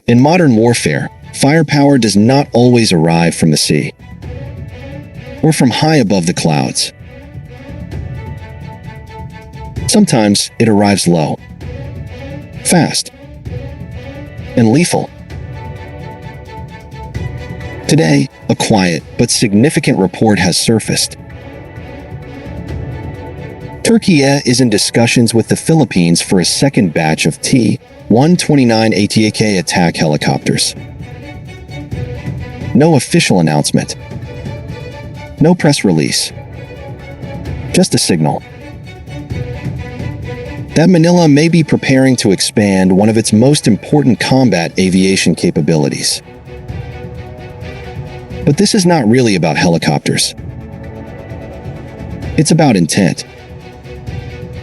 In modern warfare, firepower does not always arrive from the sea or from high above the clouds. Sometimes it arrives low, fast, and lethal. Today, a quiet but significant report has surfaced. Türkiye is in discussions with the Philippines for a second batch of T-129 ATAK attack helicopters. No official announcement. No press release. Just a signal that Manila may be preparing to expand one of its most important combat aviation capabilities. But this is not really about helicopters. It's about intent,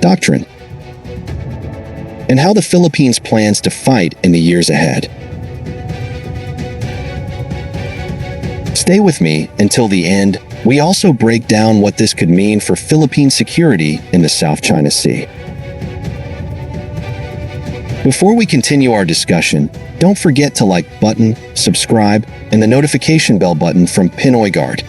doctrine, and how the Philippines plans to fight in the years ahead. Stay with me until the end. We also break down what this could mean for Philippine security in the South China Sea. Before we continue our discussion, don't forget to like button, subscribe, and the notification bell button from Pinoy Guard.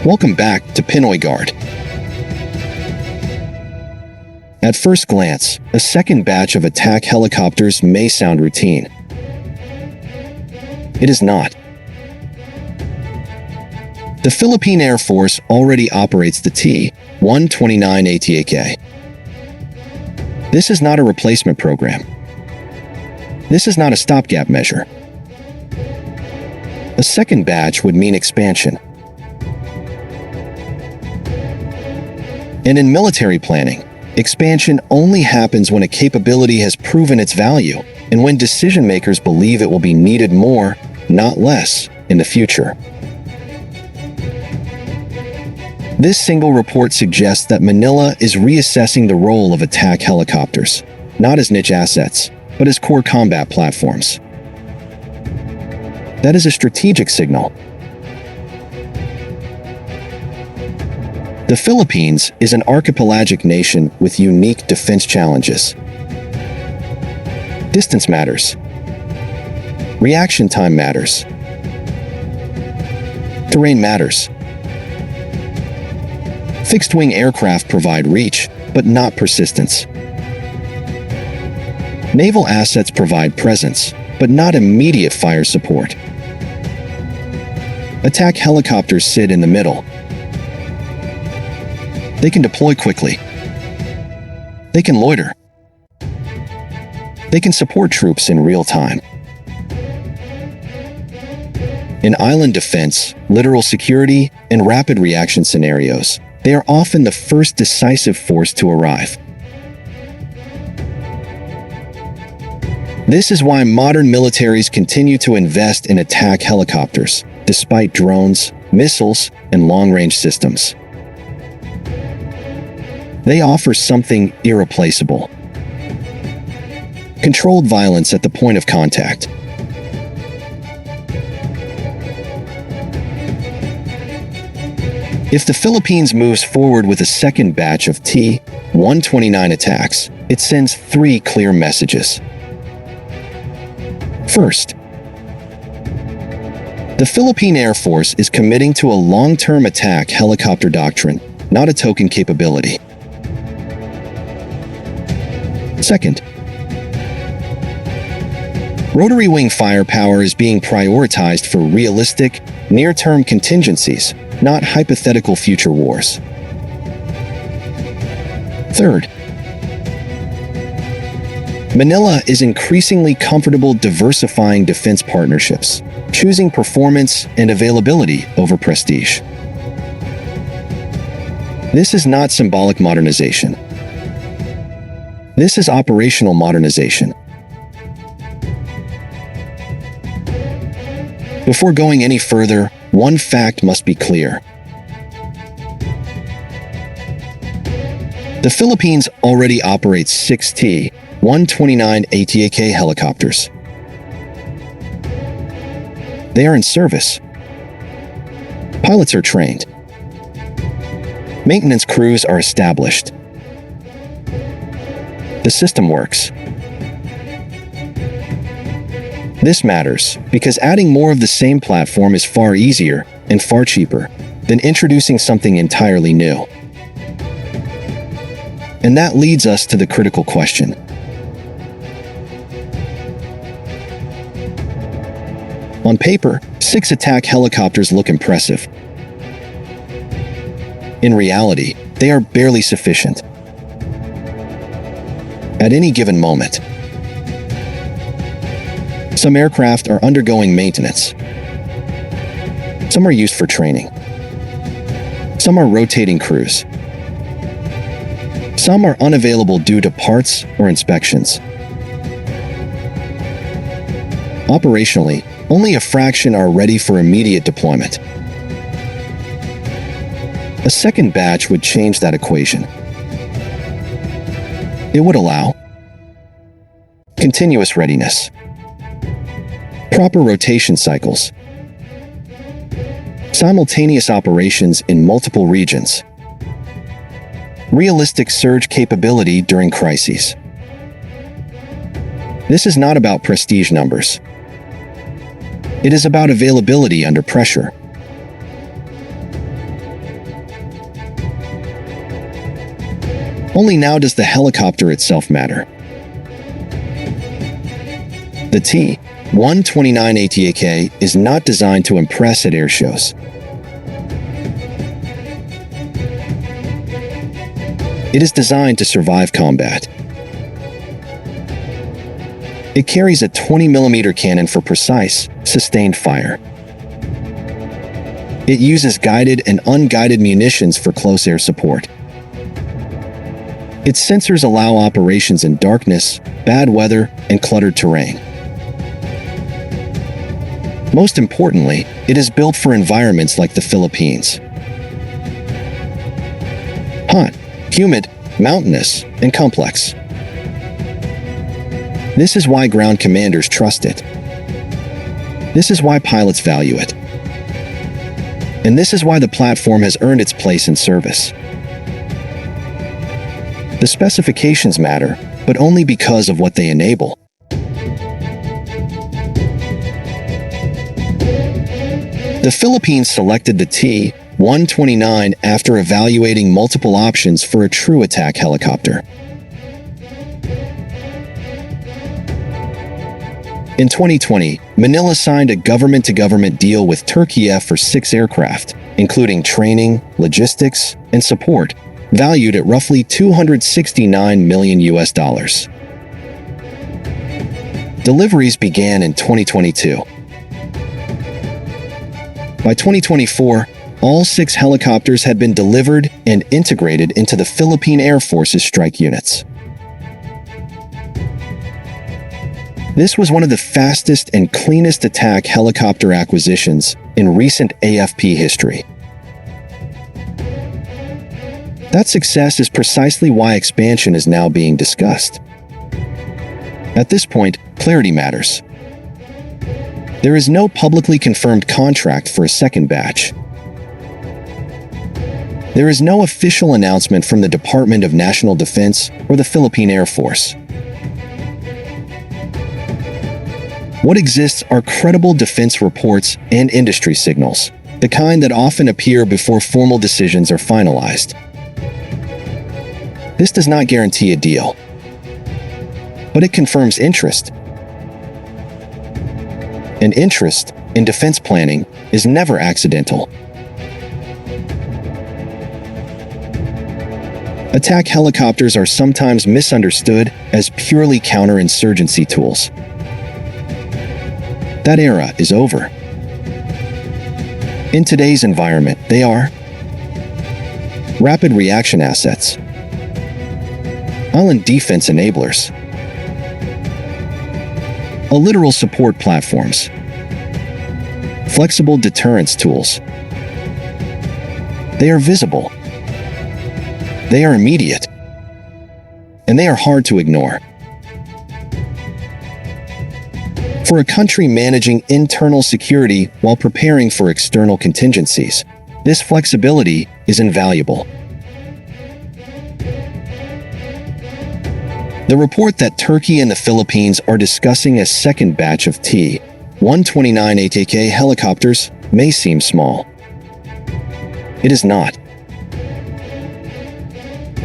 Welcome back to Pinoy Guard. At first glance, a second batch of attack helicopters may sound routine. It is not. The Philippine Air Force already operates the T-129 ATAK. This is not a replacement program. This is not a stopgap measure. A second batch would mean expansion. And in military planning, expansion only happens when a capability has proven its value and when decision-makers believe it will be needed more, not less, in the future. This single report suggests that Manila is reassessing the role of attack helicopters, not as niche assets, but as core combat platforms. That is a strategic signal. The Philippines is an archipelagic nation with unique defense challenges. Distance matters. Reaction time matters. Terrain matters. Fixed-wing aircraft provide reach, but not persistence. Naval assets provide presence, but not immediate fire support. Attack helicopters sit in the middle. They can deploy quickly. They can loiter. They can support troops in real time. In island defense, littoral security, and rapid reaction scenarios, they are often the first decisive force to arrive. This is why modern militaries continue to invest in attack helicopters, despite drones, missiles, and long-range systems. They offer something irreplaceable: controlled violence at the point of contact. If the Philippines moves forward with a second batch of T-129 attacks, it sends three clear messages. First, the Philippine Air Force is committing to a long-term attack helicopter doctrine, not a token capability. Second, rotary-wing firepower is being prioritized for realistic, near-term contingencies, not hypothetical future wars. Third, Manila is increasingly comfortable diversifying defense partnerships, choosing performance and availability over prestige. This is not symbolic modernization. This is operational modernization. Before going any further, one fact must be clear. The Philippines already operates 6 T-129 ATAK helicopters. They are in service. Pilots are trained. Maintenance crews are established. the system works. This matters because adding more of the same platform is far easier and far cheaper than introducing something entirely new. And that leads us to the critical question. On paper, 6 attack helicopters look impressive. In reality, they are barely sufficient. At any given moment, some aircraft are undergoing maintenance. Some are used for training. Some are rotating crews. Some are unavailable due to parts or inspections. Operationally, only a fraction are ready for immediate deployment. A second batch would change that equation. It would allow continuous readiness, proper rotation cycles, simultaneous operations in multiple regions, realistic surge capability during crises. This is not about prestige numbers. It is about availability under pressure. Only now does the helicopter itself matter. The T-129 ATAK is not designed to impress at air shows. It is designed to survive combat. It carries a 20mm cannon for precise, sustained fire. It uses guided and unguided munitions for close air support. Its sensors allow operations in darkness, bad weather, and cluttered terrain. Most importantly, it is built for environments like the Philippines. Hot, humid, mountainous, and complex. This is why ground commanders trust it. This is why pilots value it. And this is why the platform has earned its place in service. The specifications matter, but only because of what they enable. The Philippines selected the T-129 after evaluating multiple options for a true attack helicopter. In 2020, Manila signed a government-to-government deal with Türkiye for 6 aircraft, including training, logistics, and support, valued at roughly $269 million. Deliveries began in 2022. By 2024, all 6 helicopters had been delivered and integrated into the Philippine Air Force's strike units. This was one of the fastest and cleanest attack helicopter acquisitions in recent AFP history. That success is precisely why expansion is now being discussed. At this point, clarity matters. There is no publicly confirmed contract for a second batch. There is no official announcement from the Department of National Defense or the Philippine Air Force. What exists are credible defense reports and industry signals, the kind that often appear before formal decisions are finalized. This does not guarantee a deal, but it confirms interest. And interest in defense planning is never accidental. Attack helicopters are sometimes misunderstood as purely counterinsurgency tools. That era is over. In today's environment, they are rapid reaction assets, island defense enablers, literal support platforms, flexible deterrence tools. They are visible, they are immediate, and they are hard to ignore. For a country managing internal security while preparing for external contingencies, this flexibility is invaluable. The report that Turkey and the Philippines are discussing a second batch of T-129 ATAK helicopters may seem small. It is not.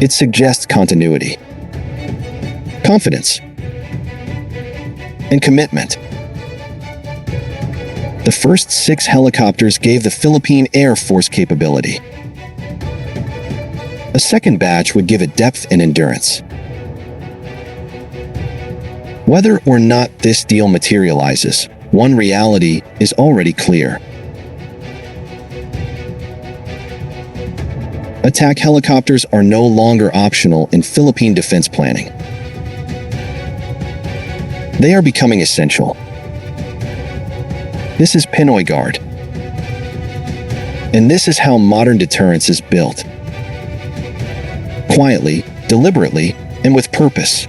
It suggests continuity, confidence, and commitment. The first 6 helicopters gave the Philippine Air Force capability. A second batch would give it depth and endurance. Whether or not this deal materializes, one reality is already clear. Attack helicopters are no longer optional in Philippine defense planning. They are becoming essential. This is Pinoy Guard. And this is how modern deterrence is built. Quietly, deliberately, and with purpose.